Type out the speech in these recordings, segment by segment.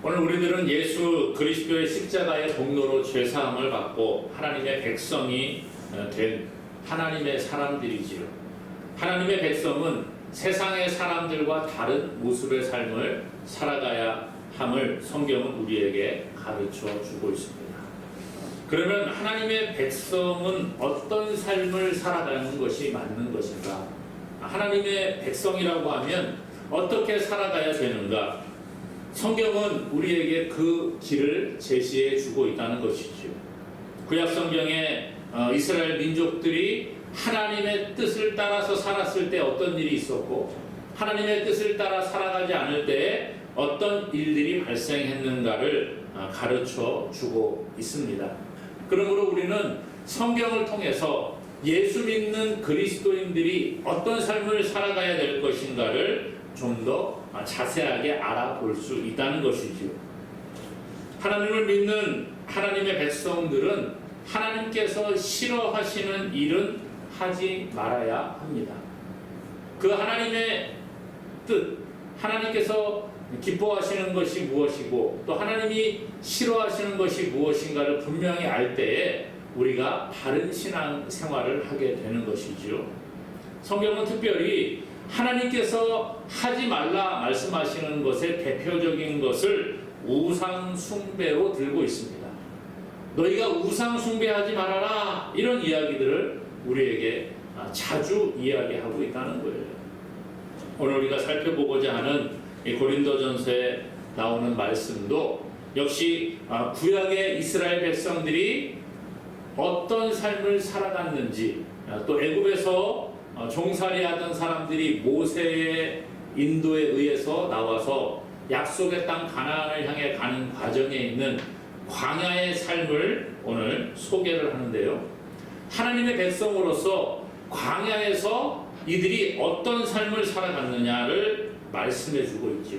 오늘 우리들은 예수 그리스도의 십자가의 공로로 죄사함을 받고 하나님의 백성이 된 하나님의 사람들이지요. 하나님의 백성은 세상의 사람들과 다른 모습의 삶을 살아가야 함을 성경은 우리에게 가르쳐 주고 있습니다. 그러면 하나님의 백성은 어떤 삶을 살아가는 것이 맞는 것인가? 하나님의 백성이라고 하면 어떻게 살아가야 되는가? 성경은 우리에게 그 길을 제시해 주고 있다는 것이죠. 구약 성경에 이스라엘 민족들이 하나님의 뜻을 따라서 살았을 때 어떤 일이 있었고, 하나님의 뜻을 따라 살아가지 않을 때에 어떤 일들이 발생했는가를 가르쳐 주고 있습니다. 그러므로 우리는 성경을 통해서 예수 믿는 그리스도인들이 어떤 삶을 살아가야 될 것인가를 좀 더 자세하게 알아볼 수 있다는 것이지요. 하나님을 믿는 하나님의 백성들은 하나님께서 싫어하시는 일은 하지 말아야 합니다. 그 하나님의 뜻, 하나님께서 기뻐하시는 것이 무엇이고 또 하나님이 싫어하시는 것이 무엇인가를 분명히 알 때에 우리가 바른 신앙 생활을 하게 되는 것이지요. 성경은 특별히 하나님께서 하지 말라 말씀하시는 것의 대표적인 것을 우상 숭배로 들고 있습니다. 너희가 우상 숭배하지 말아라, 이런 이야기들을 우리에게 자주 이야기하고 있다는 거예요. 오늘 우리가 살펴보고자 하는 이 고린도전서에 나오는 말씀도 역시 구약의 이스라엘 백성들이 어떤 삶을 살아갔는지, 또 애굽에서 종살이하던 사람들이 모세의 인도에 의해서 나와서 약속의 땅 가나안을 향해 가는 과정에 있는 광야의 삶을 오늘 소개를 하는데요. 하나님의 백성으로서 광야에서 이들이 어떤 삶을 살아갔느냐를 말씀해 주고 있죠.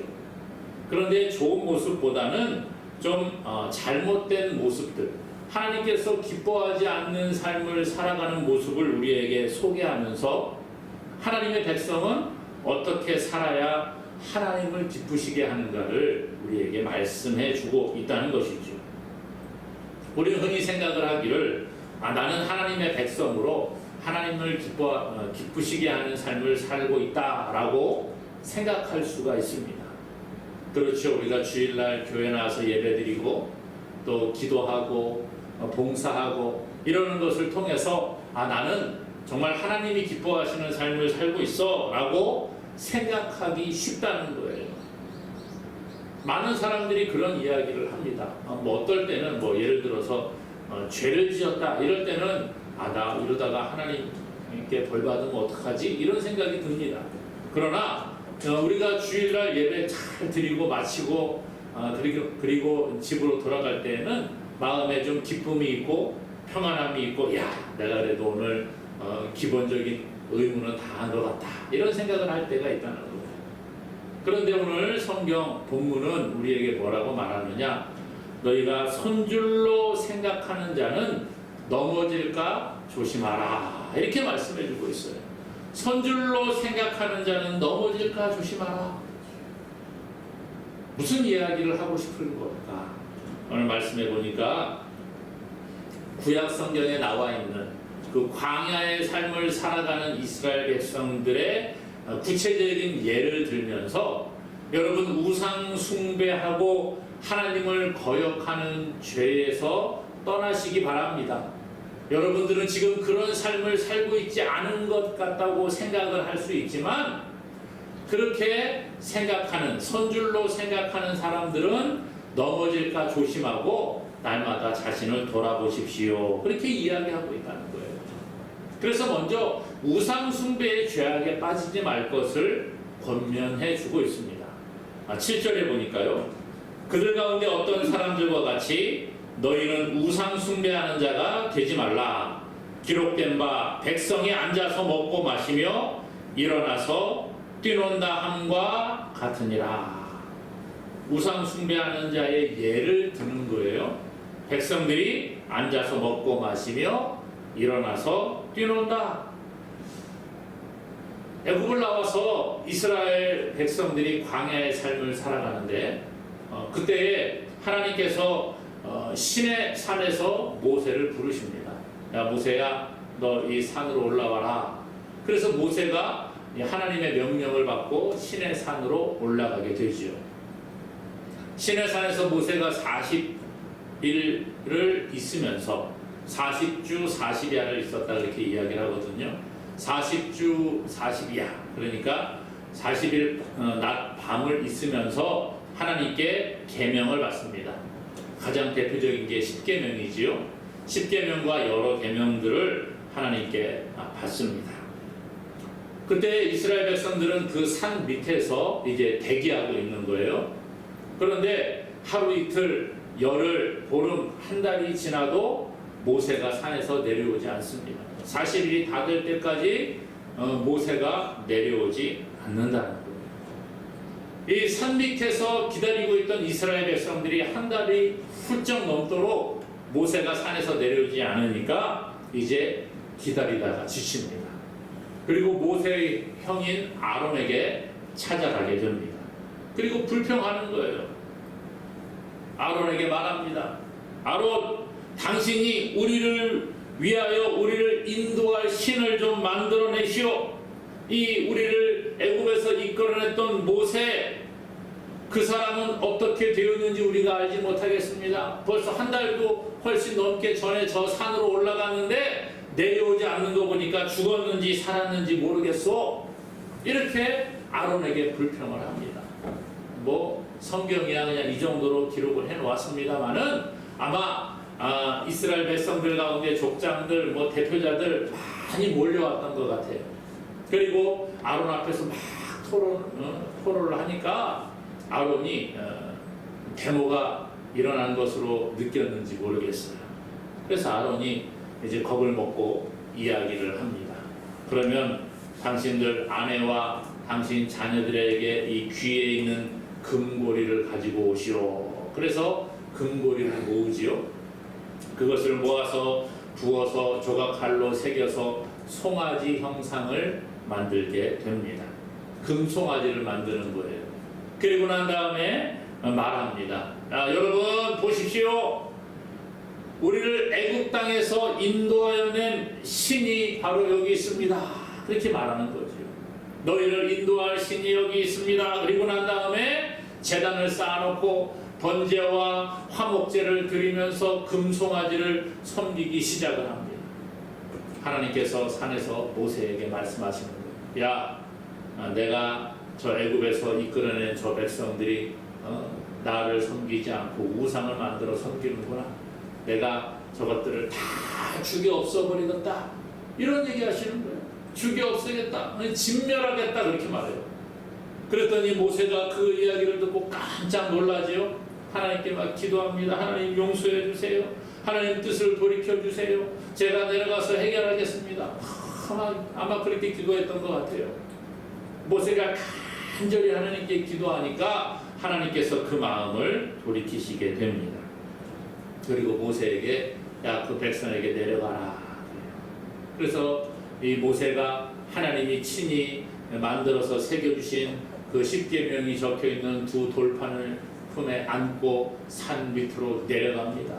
그런데 좋은 모습보다는 좀 잘못된 모습들, 하나님께서 기뻐하지 않는 삶을 살아가는 모습을 우리에게 소개하면서 하나님의 백성은 어떻게 살아야 하나님을 기쁘시게 하는가를 우리에게 말씀해 주고 있다는 것이죠. 우리는 흔히 생각을 하기를 나는 하나님의 백성으로 하나님을 기쁘시게 하는 삶을 살고 있다라고 생각할 수가 있습니다. 그렇죠. 우리가 주일날 교회 나와서 예배드리고 또 기도하고 봉사하고 이러는 것을 통해서 나는 정말 하나님이 기뻐하시는 삶을 살고 있어 라고 생각하기 쉽다는 거예요. 많은 사람들이 그런 이야기를 합니다. 어떨 때는 예를 들어서 죄를 지었다 이럴 때는 나 이러다가 하나님께 벌 받으면 어떡하지? 이런 생각이 듭니다. 그러나 우리가 주일날 예배 잘 드리고 마치고 그리고 집으로 돌아갈 때에는 마음에 좀 기쁨이 있고 평안함이 있고, 내가 그래도 오늘 기본적인 의무는 다 한 것 같다, 이런 생각을 할 때가 있다는 거예요. 그런데 오늘 성경 본문은 우리에게 뭐라고 말하느냐? 너희가 선줄로 생각하는 자는 넘어질까 조심하라, 이렇게 말씀해 주고 있어요. 선줄로 생각하는 자는 넘어질까 조심하라. 무슨 이야기를 하고 싶은 걸까? 오늘 말씀해 보니까 구약 성경에 나와 있는 그 광야의 삶을 살아가는 이스라엘 백성들의 구체적인 예를 들면서 여러분, 우상 숭배하고 하나님을 거역하는 죄에서 떠나시기 바랍니다. 여러분들은 지금 그런 삶을 살고 있지 않은 것 같다고 생각을 할 수 있지만, 그렇게 생각하는, 선줄로 생각하는 사람들은 넘어질까 조심하고 날마다 자신을 돌아보십시오, 그렇게 이야기하고 있다는 거예요. 그래서 먼저 우상 숭배의 죄악에 빠지지 말 것을 권면해 주고 있습니다. 7절에 보니까요, 그들 가운데 어떤 사람들과 같이 너희는 우상 숭배하는 자가 되지 말라. 기록된 바 백성이 앉아서 먹고 마시며 일어나서 뛰논다 함과 같으니라. 우상 숭배하는 자의 예를 드는 거예요. 백성들이 앉아서 먹고 마시며 일어나서 뛰논다. 애굽을 나와서 이스라엘 백성들이 광야의 삶을 살아가는데 그때에 하나님께서 신의 산에서 모세를 부르십니다. 야 모세야, 너 이 산으로 올라와라. 그래서 모세가 하나님의 명령을 받고 신의 산으로 올라가게 되지요. 신의 산에서 모세가 40일을 있으면서 40주 40야를 있었다 이렇게 이야기를 하거든요. 40주 40야, 그러니까 40일 낮 밤을 있으면서 하나님께 계명을 받습니다. 가장 대표적인 게 십계명이지요. 십계명과 여러 계명들을 하나님께 받습니다. 그때 이스라엘 백성들은 그 산 밑에서 이제 대기하고 있는 거예요. 그런데 하루 이틀, 열흘, 보름, 한 달이 지나도 모세가 산에서 내려오지 않습니다. 40일이 다 될 때까지 모세가 내려오지 않는다는 거예요. 이 산 밑에서 기다리고 있던 이스라엘 백성들이 한 달이 훌쩍 넘도록 모세가 산에서 내려오지 않으니까 이제 기다리다가 지칩니다. 그리고 모세의 형인 아론에게 찾아가게 됩니다. 그리고 불평하는 거예요. 아론에게 말합니다. 아론, 당신이 우리를 위하여 우리를 인도할 신을 좀 만들어내시오. 이 우리를 애굽에서 이끌어냈던 모세, 그 사람은 어떻게 되었는지 우리가 알지 못하겠습니다. 벌써 한 달도 훨씬 넘게 전에 저 산으로 올라갔는데 내려오지 않는 거 보니까 죽었는지 살았는지 모르겠소. 이렇게 아론에게 불평을 합니다. 뭐 성경이야 그냥 이 정도로 기록을 해놓았습니다만은 아마 이스라엘 백성들 가운데 족장들 뭐 대표자들 많이 몰려왔던 것 같아요. 그리고 아론 앞에서 막 토론을 하니까 아론이 데모가 일어난 것으로 느꼈는지 모르겠어요. 그래서 아론이 이제 겁을 먹고 이야기를 합니다. 그러면 당신들 아내와 당신 자녀들에게 이 귀에 있는 금고리를 가지고 오시오. 그래서 금고리를 모으지요. 그것을 모아서 부어서 조각칼로 새겨서 송아지 형상을 만들게 됩니다. 금송아지를 만드는 거예요. 그리고 난 다음에 말합니다. 여러분 보십시오. 우리를 애굽 땅에서 인도하여 낸 신이 바로 여기 있습니다. 그렇게 말하는 거죠. 너희를 인도할 신이 여기 있습니다. 그리고 난 다음에 제단을 쌓아놓고 번제와 화목제를 드리면서 금송아지를 섬기기 시작을 합니다. 하나님께서 산에서 모세에게 말씀하시는 거예요. 야, 내가 저 애굽에서 이끌어낸 저 백성들이 나를 섬기지 않고 우상을 만들어 섬기는구나. 내가 저것들을 다 죽여 없애버리겠다. 이런 얘기 하시는 거예요. 죽여 없애겠다. 진멸하겠다. 그렇게 말해요. 그랬더니 모세가 그 이야기를 듣고 깜짝 놀라지요. 하나님께 막 기도합니다. 하나님 용서해 주세요. 하나님 뜻을 돌이켜 주세요. 제가 내려가서 해결하겠습니다. 아마 그렇게 기도했던 것 같아요. 모세가 간절히 하나님께 기도하니까 하나님께서 그 마음을 돌이키시게 됩니다. 그리고 모세에게 야, 그 백성에게 내려가라. 그래서 이 모세가 하나님이 친히 만들어서 새겨주신 그 십계명이 적혀있는 두 돌판을 품에 안고 산 밑으로 내려갑니다.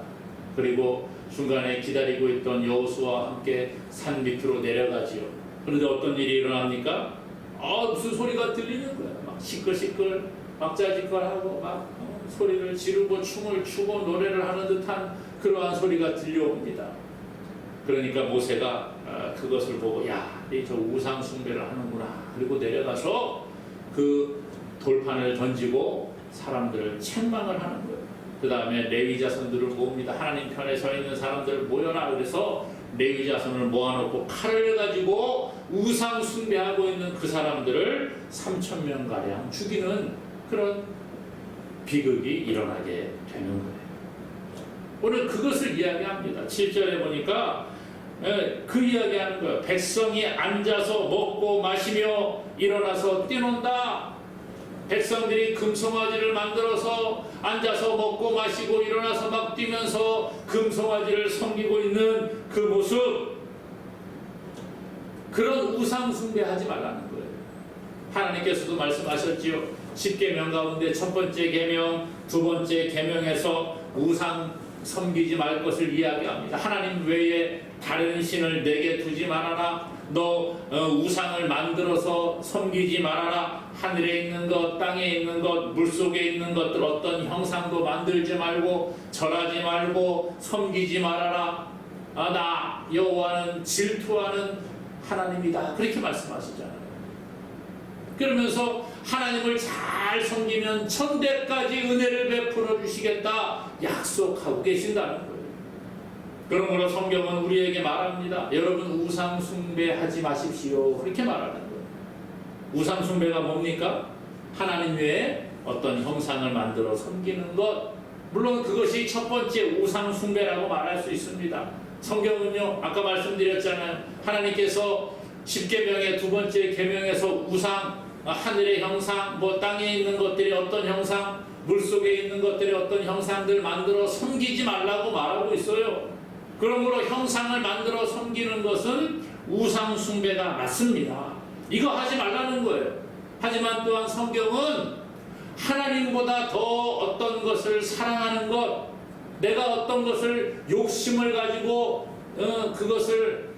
그리고 중간에 기다리고 있던 여호수아와 함께 산 밑으로 내려가지요. 그런데 어떤 일이 일어납니까? 무슨 소리가 들리는 거야. 막 시끌시끌 막자지껄하고 막 소리를 지르고 춤을 추고 노래를 하는 듯한 그러한 소리가 들려옵니다. 그러니까 모세가 그것을 보고 야, 저 우상 숭배를 하는구나. 그리고 내려가서 그 돌판을 던지고 사람들을 책망을 하는 거예요. 그 다음에 레위 자손들을 모읍니다. 하나님 편에 서 있는 사람들을 모여라. 그래서 레위 자손을 모아놓고 칼을 가지고 우상 숭배하고 있는 그 사람들을 3,000명 가량 죽이는 그런 비극이 일어나게 되는 거예요. 오늘 그것을 이야기합니다. 7절에 보니까 그 이야기하는 거예요. 백성이 앉아서 먹고 마시며 일어나서 뛰논다. 백성들이 금송아지를 만들어서 앉아서 먹고 마시고 일어나서 막 뛰면서 금송아지를 섬기고 있는 그 모습, 그런 우상 숭배하지 말라는 거예요. 하나님께서도 말씀하셨지요. 10계명 가운데 첫 번째 계명, 두 번째 계명에서 우상 섬기지 말 것을 이야기합니다. 하나님 외에 다른 신을 내게 두지 말아라. 너 우상을 만들어서 섬기지 말아라. 하늘에 있는 것, 땅에 있는 것, 물속에 있는 것들 어떤 형상도 만들지 말고 절하지 말고 섬기지 말아라. 나 여호와는 질투하는 하나님이다. 그렇게 말씀하시잖아요. 그러면서 하나님을 잘 섬기면 천대까지 은혜를 베풀어 주시겠다 약속하고 계신다는 거예요. 그러므로 성경은 우리에게 말합니다. 여러분 우상 숭배하지 마십시오. 그렇게 말하는 거예요. 우상 숭배가 뭡니까? 하나님 외에 어떤 형상을 만들어 섬기는 것. 물론 그것이 첫 번째 우상 숭배라고 말할 수 있습니다. 성경은요, 아까 말씀드렸잖아요. 하나님께서 10계명의 두 번째 계명에서 우상, 하늘의 형상, 땅에 있는 것들이 어떤 형상, 물속에 있는 것들이 어떤 형상들 만들어 섬기지 말라고 말하고 있어요. 그러므로 형상을 만들어 섬기는 것은 우상 숭배가 맞습니다. 이거 하지 말라는 거예요. 하지만 또한 성경은 하나님보다 더 어떤 것을 사랑하는 것, 내가 어떤 것을 욕심을 가지고 그것을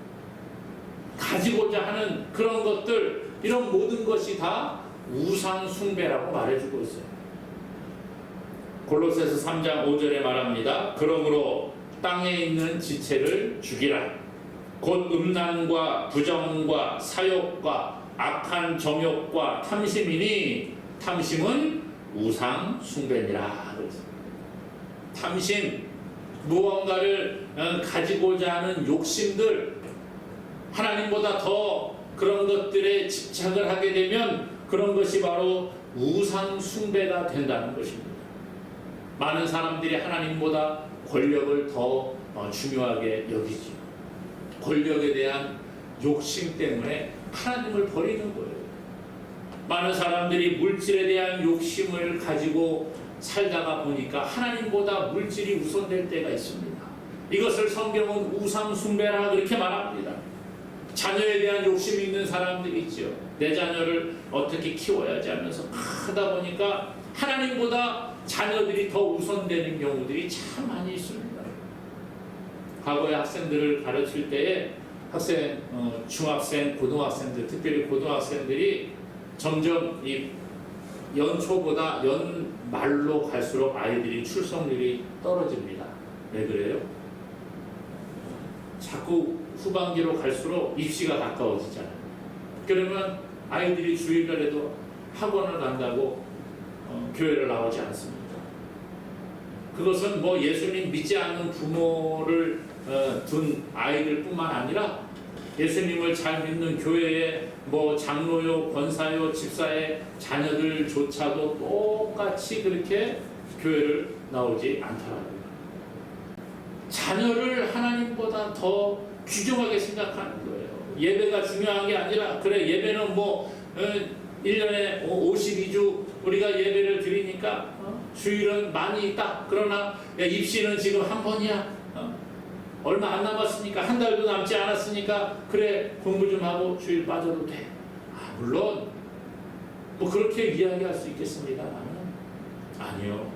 가지고자 하는 그런 것들, 이런 모든 것이 다 우상 숭배라고 말해주고 있어요. 골로새서 3장 5절에 말합니다. 그러므로 땅에 있는 지체를 죽이라. 곧 음란과 부정과 사욕과 악한 정욕과 탐심이니 탐심은 우상 숭배니라. 탐심, 무언가를 가지고자 하는 욕심들, 하나님보다 더 그런 것들에 집착을 하게 되면 그런 것이 바로 우상 숭배가 된다는 것입니다. 많은 사람들이 하나님보다 권력을 더 중요하게 여기죠. 권력에 대한 욕심 때문에 하나님을 버리는 거예요. 많은 사람들이 물질에 대한 욕심을 가지고 살다가 보니까 하나님보다 물질이 우선될 때가 있습니다. 이것을 성경은 우상 숭배라 그렇게 말합니다. 자녀에 대한 욕심이 있는 사람들이 있죠. 내 자녀를 어떻게 키워야지 하면서 하다 보니까 하나님보다 자녀들이 더 우선되는 경우들이 참 많이 있습니다. 과거에 학생들을 가르칠 때에 중학생, 고등학생들, 특별히 고등학생들이 점점 이 연초보다 연말로 갈수록 아이들이 출석률이 떨어집니다. 왜 그래요? 자꾸 후반기로 갈수록 입시가 가까워지잖아요. 그러면 아이들이 주일날에도 학원을 간다고 교회를 나오지 않습니다. 그것은 예수님 믿지 않는 부모를 둔 아이들뿐만 아니라 예수님을 잘 믿는 교회의 장로요, 권사요, 집사의 자녀들조차도 똑같이 그렇게 교회를 나오지 않더라고요. 자녀를 하나님보다 더 귀중하게 생각하는 거예요. 예배가 중요한 게 아니라, 그래 예배는 1년에 52주 우리가 예배를 드리니까 주일은 많이 있다. 그러나 입시는 지금 한 번이야. 얼마 안 남았으니까, 한 달도 남지 않았으니까 그래 공부 좀 하고 주일 빠져도 돼. 물론 그렇게 이야기할 수 있겠습니다만 아니요.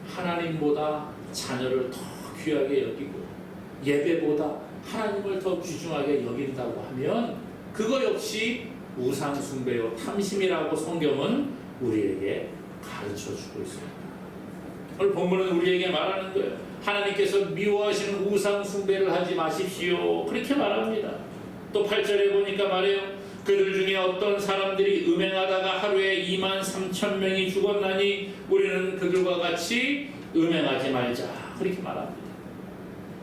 하나님보다 자녀를 더 귀하게 여기고 예배보다 하나님을 더 귀중하게 여긴다고 하면 그거 역시 우상 숭배요 탐심이라고 성경은 우리에게 가르쳐주고 있습니다. 오늘 본문은 우리에게 말하는 거예요. 하나님께서 미워하시는 우상 숭배를 하지 마십시오. 그렇게 말합니다. 또 8절에 보니까 말해요. 그들 중에 어떤 사람들이 음행하다가 하루에 23,000명이 죽었나니 우리는 그들과 같이 음행하지 말자. 그렇게 말합니다.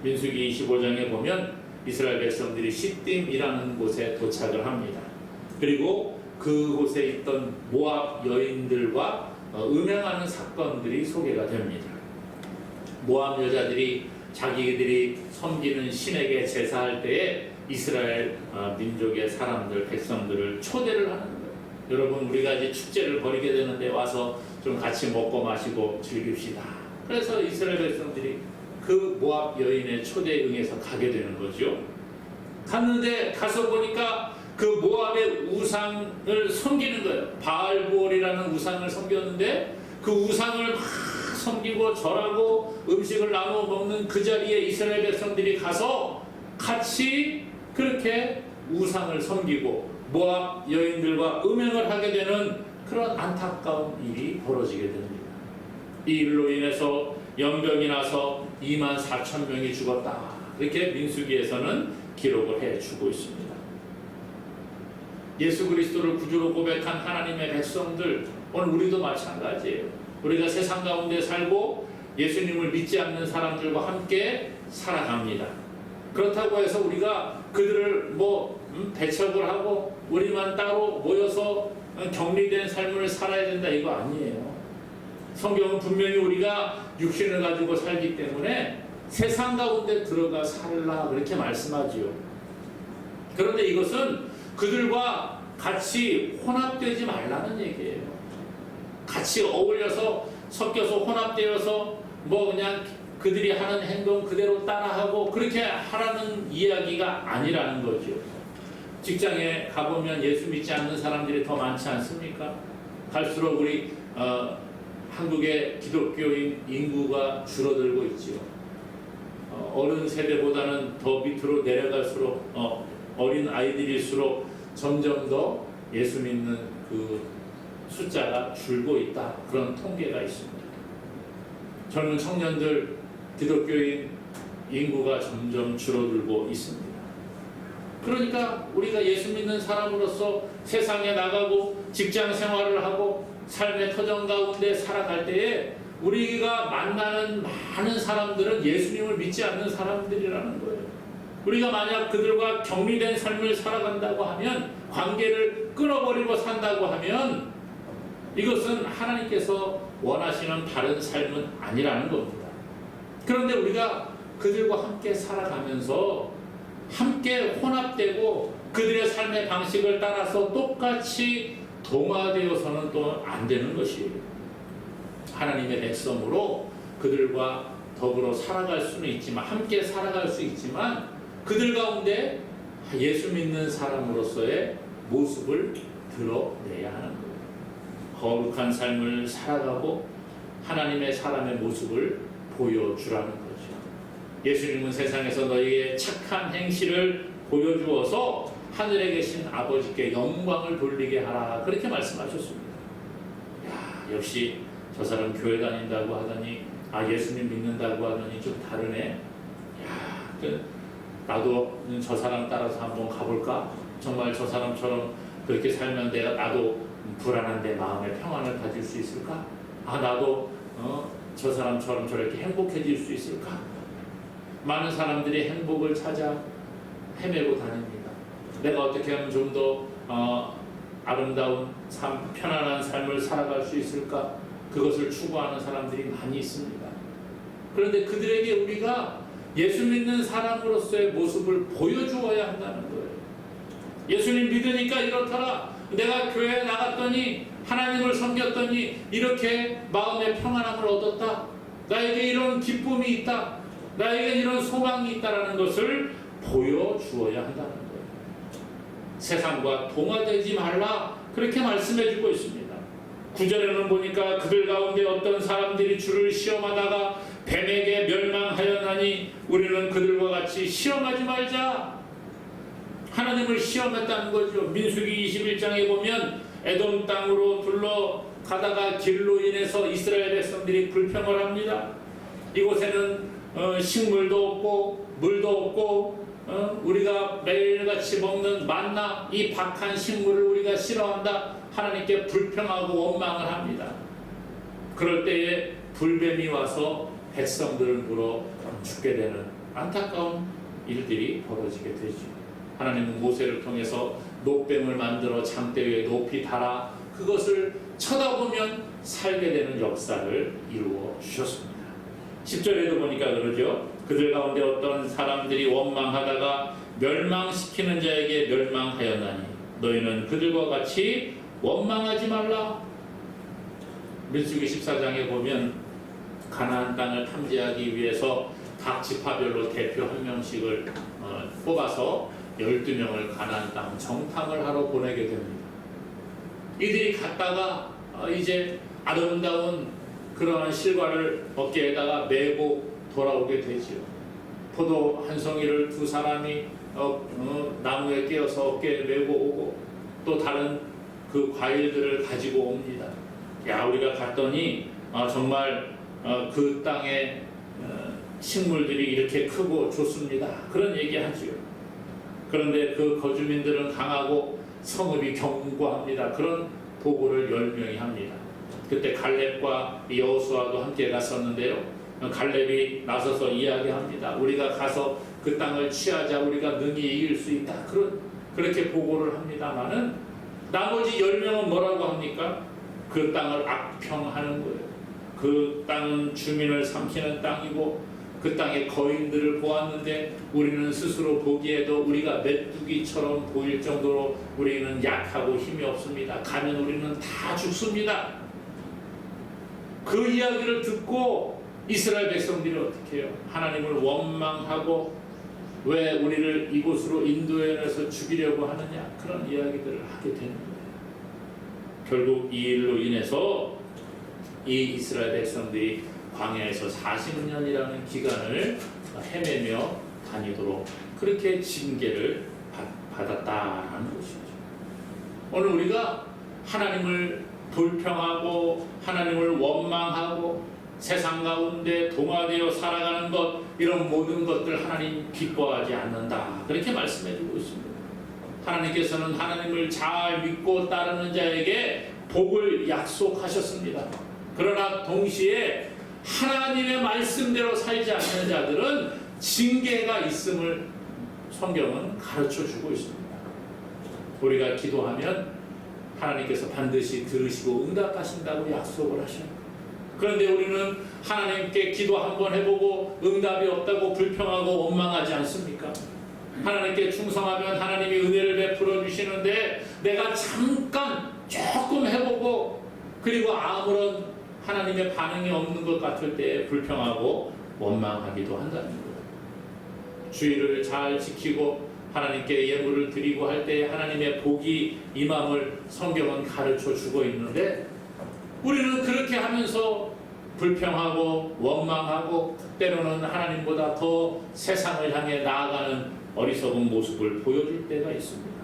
민수기 25장에 보면 이스라엘 백성들이 시딤이라는 곳에 도착을 합니다. 그리고 그곳에 있던 모압 여인들과 음행하는 사건들이 소개가 됩니다. 모압 여자들이 자기들이 섬기는 신에게 제사할 때에 이스라엘 민족의 사람들, 백성들을 초대를 하는 거예요. 여러분, 우리가 이제 축제를 벌이게 되는데 와서 좀 같이 먹고 마시고 즐깁시다. 그래서 이스라엘 백성들이 그 모압 여인의 초대에 응해서 가게 되는 거죠. 갔는데 가서 보니까 그 모압의 우상을 섬기는 거예요. 바알부올이라는 우상을 섬겼는데 그 우상을 막 섬기고 절하고 음식을 나눠 먹는 그 자리에 이스라엘 백성들이 가서 같이 그렇게 우상을 섬기고 모압 여인들과 음행을 하게 되는 그런 안타까운 일이 벌어지게 됩니다. 이 일로 인해서 연병이 나서 24,000명이 죽었다. 이렇게 민수기에서는 기록을 해주고 있습니다. 예수 그리스도를 구주로 고백한 하나님의 백성들, 오늘 우리도 마찬가지예요. 우리가 세상 가운데 살고 예수님을 믿지 않는 사람들과 함께 살아갑니다. 그렇다고 해서 우리가 그들을 배척을 하고 우리만 따로 모여서 격리된 삶을 살아야 된다, 이거 아니에요. 성경은 분명히 우리가 육신을 가지고 살기 때문에 세상 가운데 들어가 살라 그렇게 말씀하지요. 그런데 이것은 그들과 같이 혼합되지 말라는 얘기예요. 같이 어울려서 섞여서 혼합되어서 그냥 그들이 하는 행동 그대로 따라하고 그렇게 하라는 이야기가 아니라는 거죠. 직장에 가보면 예수 믿지 않는 사람들이 더 많지 않습니까? 갈수록 우리 한국의 기독교인 인구가 줄어들고 있지요. 어른 세대보다는 더 밑으로 내려갈수록 어린 아이들일수록 점점 더 예수 믿는 그 숫자가 줄고 있다, 그런 통계가 있습니다. 젊은 청년들 기독교인 인구가 점점 줄어들고 있습니다. 그러니까 우리가 예수 믿는 사람으로서 세상에 나가고 직장 생활을 하고 삶의 터전 가운데 살아갈 때에 우리가 만나는 많은 사람들은 예수님을 믿지 않는 사람들이라는 거예요. 우리가 만약 그들과 격리된 삶을 살아간다고 하면, 관계를 끊어버리고 산다고 하면 이것은 하나님께서 원하시는 바른 삶은 아니라는 겁니다. 그런데 우리가 그들과 함께 살아가면서 함께 혼합되고 그들의 삶의 방식을 따라서 똑같이 동화되어서는 또 안 되는 것이에요. 하나님의 백성으로 그들과 더불어 살아갈 수는 있지만, 함께 살아갈 수 있지만, 그들 가운데 예수 믿는 사람으로서의 모습을 드러내야 하는 거예요. 거룩한 삶을 살아가고 하나님의 사람의 모습을 보여주라는 거죠. 예수님은 세상에서 너희의 착한 행실을 보여주어서 하늘에 계신 아버지께 영광을 돌리게 하라, 그렇게 말씀하셨습니다. 역시 저 사람 교회 다닌다고 하더니, 예수님 믿는다고 하더니 좀 다르네. 나도 저 사람 따라서 한번 가볼까? 정말 저 사람처럼 그렇게 살면 나도 불안한데 마음의 평안을 가질 수 있을까? 나도 저 사람처럼 저렇게 행복해질 수 있을까? 많은 사람들이 행복을 찾아 헤매고 다닙니다. 내가 어떻게 하면 좀 더 아름다운 삶, 편안한 삶을 살아갈 수 있을까? 그것을 추구하는 사람들이 많이 있습니다. 그런데 그들에게 우리가 예수 믿는 사람으로서의 모습을 보여주어야 한다는 거예요. 예수님 믿으니까 이렇더라. 내가 교회에 나갔더니, 하나님을 섬겼더니 이렇게 마음의 평안함을 얻었다. 나에게 이런 기쁨이 있다. 나에게 이런 소망이 있다라는 것을 보여주어야 한다는 거예요. 세상과 동화되지 말라, 그렇게 말씀해주고 있습니다. 9절에는 보니까 그들 가운데 어떤 사람들이 주를 시험하다가 뱀에게 멸망하였나니 우리는 그들과 같이 시험하지 말자. 하나님을 시험했다는 거죠. 민수기 21장에 보면 에돔 땅으로 둘러가다가 길로 인해서 이스라엘 백성들이 불평을 합니다. 이곳에는 식물도 없고 물도 없고 우리가 매일같이 먹는 만나, 이 박한 식물을 우리가 싫어한다. 하나님께 불평하고 원망을 합니다. 그럴 때에 불뱀이 와서 백성들을 물어 죽게 되는 안타까운 일들이 벌어지게 되죠. 하나님은 모세를 통해서 노뱀을 만들어 장대 위에 높이 달아 그것을 쳐다보면 살게 되는 역사를 이루어 주셨습니다. 10절에도 보니까 그러죠. 그들 가운데 어떤 사람들이 원망하다가 멸망시키는 자에게 멸망하였나니 너희는 그들과 같이 원망하지 말라. 민수기 14장에 보면 가나안 땅을 탐지하기 위해서 각 지파별로 대표 한 명씩을 뽑아서 12명을 가나안 땅 정탐을 하러 보내게 됩니다. 이들이 갔다가 이제 아름다운 그러한 실과를 어깨에다가 메고 돌아오게 되지요. 포도 한 송이를 두 사람이 나무에 끼어서 어깨에 메고 오고 또 다른 그 과일들을 가지고 옵니다. 야, 우리가 갔더니 정말 그 땅의 식물들이 이렇게 크고 좋습니다. 그런 얘기하지요. 그런데 그 거주민들은 강하고 성읍이 견고합니다. 그런 보고를 10명이 합니다. 그때 갈렙과 여호수아도 함께 갔었는데요. 갈렙이 나서서 이야기합니다. 우리가 가서 그 땅을 취하자. 우리가 능히 이길 수 있다. 그렇게 보고를 합니다마는 나머지 10명은 뭐라고 합니까? 그 땅을 악평하는 거예요. 그 땅은 주민을 삼키는 땅이고 그 땅의 거인들을 보았는데 우리는 스스로 보기에도 우리가 메뚜기처럼 보일 정도로 우리는 약하고 힘이 없습니다. 가면 우리는 다 죽습니다. 그 이야기를 듣고 이스라엘 백성들이 어떻게 해요? 하나님을 원망하고 왜 우리를 이곳으로 인도해내서 죽이려고 하느냐, 그런 이야기들을 하게 되는 거예요. 결국 이 일로 인해서 이 이스라엘 백성들이 광야에서 40년이라는 기간을 헤매며 다니도록 그렇게 징계를 받았다라는 것이죠. 오늘 우리가 하나님을 불평하고 하나님을 원망하고 세상 가운데 동화되어 살아가는 것, 이런 모든 것들 하나님 기뻐하지 않는다, 그렇게 말씀해주고 있습니다. 하나님께서는 하나님을 잘 믿고 따르는 자에게 복을 약속하셨습니다. 그러나 동시에 하나님의 말씀대로 살지 않는 자들은 징계가 있음을 성경은 가르쳐주고 있습니다. 우리가 기도하면 하나님께서 반드시 들으시고 응답하신다고 약속을 하셔요. 그런데 우리는 하나님께 기도 한번 해보고 응답이 없다고 불평하고 원망하지 않습니까? 하나님께 충성하면 하나님이 은혜를 베풀어 주시는데 내가 잠깐 조금 해보고 그리고 아무런 하나님의 반응이 없는 것 같을 때 불평하고 원망하기도 한다는 거예요. 주의를 잘 지키고 하나님께 예물을 드리고 할 때 하나님의 복이 임함을 성경은 가르쳐 주고 있는데 우리는 그렇게 하면서 불평하고 원망하고 때로는 하나님보다 더 세상을 향해 나아가는 어리석은 모습을 보여줄 때가 있습니다.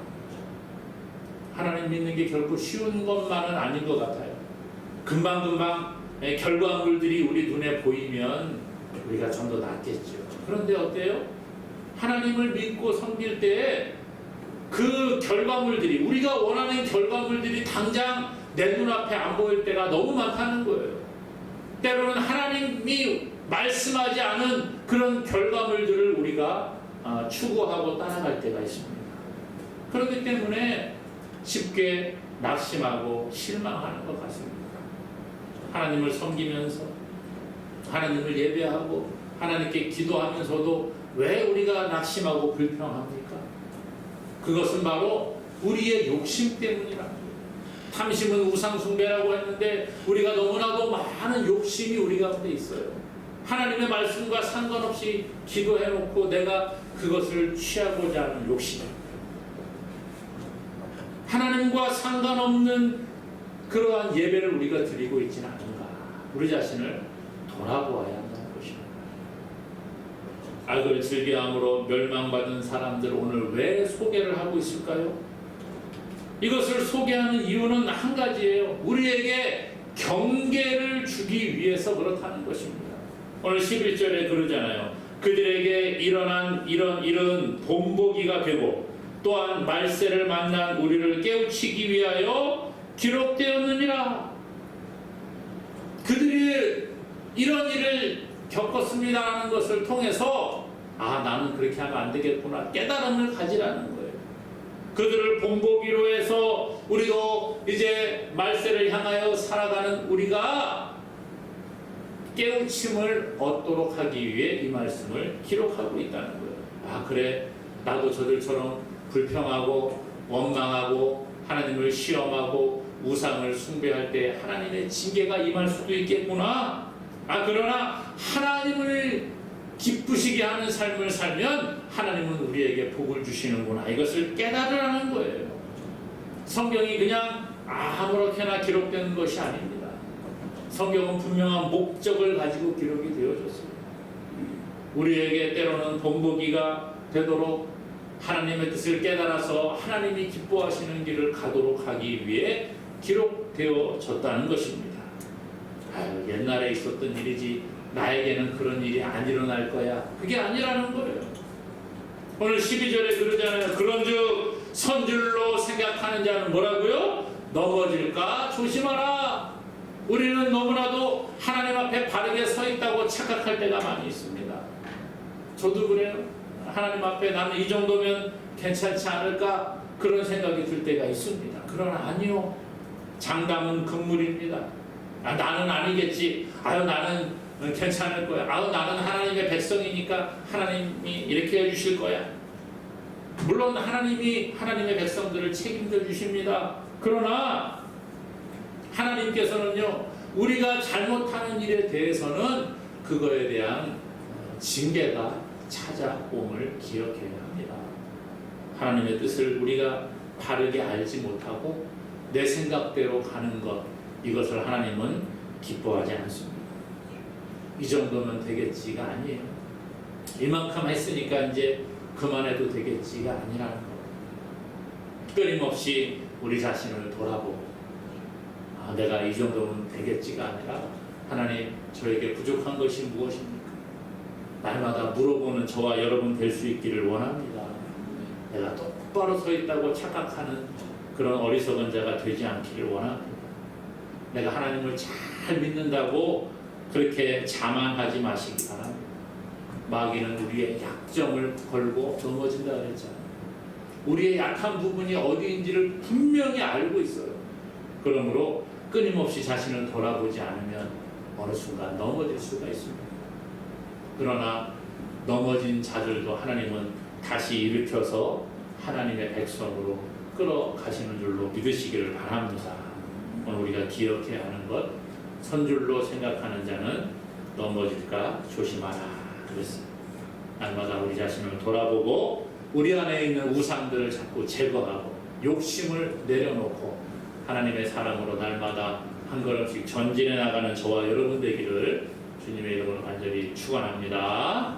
하나님 믿는 게 결코 쉬운 것만은 아닌 것 같아요. 금방금방 결과물들이 우리 눈에 보이면 우리가 좀 더 낫겠죠. 그런데 어때요? 하나님을 믿고 섬길 때 그 결과물들이, 우리가 원하는 결과물들이 당장 내 눈앞에 안 보일 때가 너무 많다는 거예요. 때로는 하나님이 말씀하지 않은 그런 결과물들을 우리가 추구하고 따라갈 때가 있습니다. 그렇기 때문에 쉽게 낙심하고 실망하는 것 같습니다. 하나님을 섬기면서 하나님을 예배하고 하나님께 기도하면서도 왜 우리가 낙심하고 불평합니까? 그것은 바로 우리의 욕심 때문이라는 거예요. 탐심은 우상숭배라고 했는데 우리가 너무나도 많은 욕심이 우리 가운데 있어요. 하나님의 말씀과 상관없이 기도해놓고 내가 그것을 취하고자 하는 욕심, 하나님과 상관없는 그러한 예배를 우리가 드리고 있지는 않은가, 우리 자신을 돌아보아야 한다는 것입니다. 악을 즐겨함으로 멸망받은 사람들 오늘 왜 소개를 하고 있을까요? 이것을 소개하는 이유는 한 가지예요. 우리에게 경계를 주기 위해서 그렇다는 것입니다. 오늘 11절에 그러잖아요. 그들에게 일어난 이런 일은 본보기가 되고 또한 말세를 만난 우리를 깨우치기 위하여 기록되었느니라. 그들이 이런 일을 겪었습니다라는 것을 통해서 나는 그렇게 하면 안 되겠구나 깨달음을 가지라는 거예요. 그들을 본보기로 해서 우리도 이제 말세를 향하여 살아가는 우리가 깨우침을 얻도록 하기 위해 이 말씀을 기록하고 있다는 거예요. 그래, 나도 저들처럼 불평하고 원망하고 하나님을 시험하고 우상을 숭배할 때 하나님의 징계가 임할 수도 있겠구나. 그러나 하나님을 기쁘시게 하는 삶을 살면 하나님은 우리에게 복을 주시는구나. 이것을 깨달으라는 거예요. 성경이 그냥 아무렇게나 기록된 것이 아닙니다. 성경은 분명한 목적을 가지고 기록이 되어졌습니다. 우리에게 때로는 본보기가 되도록 하나님의 뜻을 깨달아서 하나님이 기뻐하시는 길을 가도록 하기 위해 기록되어졌다는 것입니다. 옛날에 있었던 일이지 나에게는 그런 일이 안 일어날 거야. 그게 아니라는 거예요. 오늘 12절에 그러잖아요. 그런즉 선줄로 생각하는 자는 뭐라고요? 넘어질까 조심하라. 우리는 너무나도 하나님 앞에 바르게 서 있다고 착각할 때가 많이 있습니다. 저도 그래요. 하나님 앞에 나는 이 정도면 괜찮지 않을까 그런 생각이 들 때가 있습니다. 그러나 아니요. 장담은 금물입니다. 나는 아니겠지. 나는 괜찮을 거야. 나는 하나님의 백성이니까 하나님이 이렇게 해주실 거야. 물론 하나님이 하나님의 백성들을 책임져 주십니다. 그러나 하나님께서는요, 우리가 잘못하는 일에 대해서는 그거에 대한 징계가 찾아옴을 기억해야 합니다. 하나님의 뜻을 우리가 바르게 알지 못하고 내 생각대로 가는 것, 이것을 하나님은 기뻐하지 않습니다. 이 정도면 되겠지가 아니에요. 이만큼 했으니까 이제 그만해도 되겠지가 아니라는 거. 끊임없이 우리 자신을 돌아보고 내가 이 정도면 되겠지가 아니라 하나님, 저에게 부족한 것이 무엇입니까? 날마다 물어보는 저와 여러분 될 수 있기를 원합니다. 내가 똑바로 서 있다고 착각하는 그런 어리석은 자가 되지 않기를 원합니다. 내가 하나님을 잘 믿는다고 그렇게 자만하지 마시기 바랍니다. 마귀는 우리의 약점을 걸고 넘어진다 그랬잖아요. 우리의 약한 부분이 어디인지를 분명히 알고 있어요. 그러므로 끊임없이 자신을 돌아보지 않으면 어느 순간 넘어질 수가 있습니다. 그러나 넘어진 자들도 하나님은 다시 일으켜서 하나님의 백성으로 끌어가시는 줄로 믿으시기를 바랍니다. 오늘 우리가 기억해야 하는 것, 선줄로 생각하는 자는 넘어질까 조심하라 그랬습니다. 날마다 우리 자신을 돌아보고 우리 안에 있는 우상들을 자꾸 제거하고 욕심을 내려놓고 하나님의 사랑으로 날마다 한 걸음씩 전진해 나가는 저와 여러분 되기를 주님의 이름으로 간절히 축원합니다.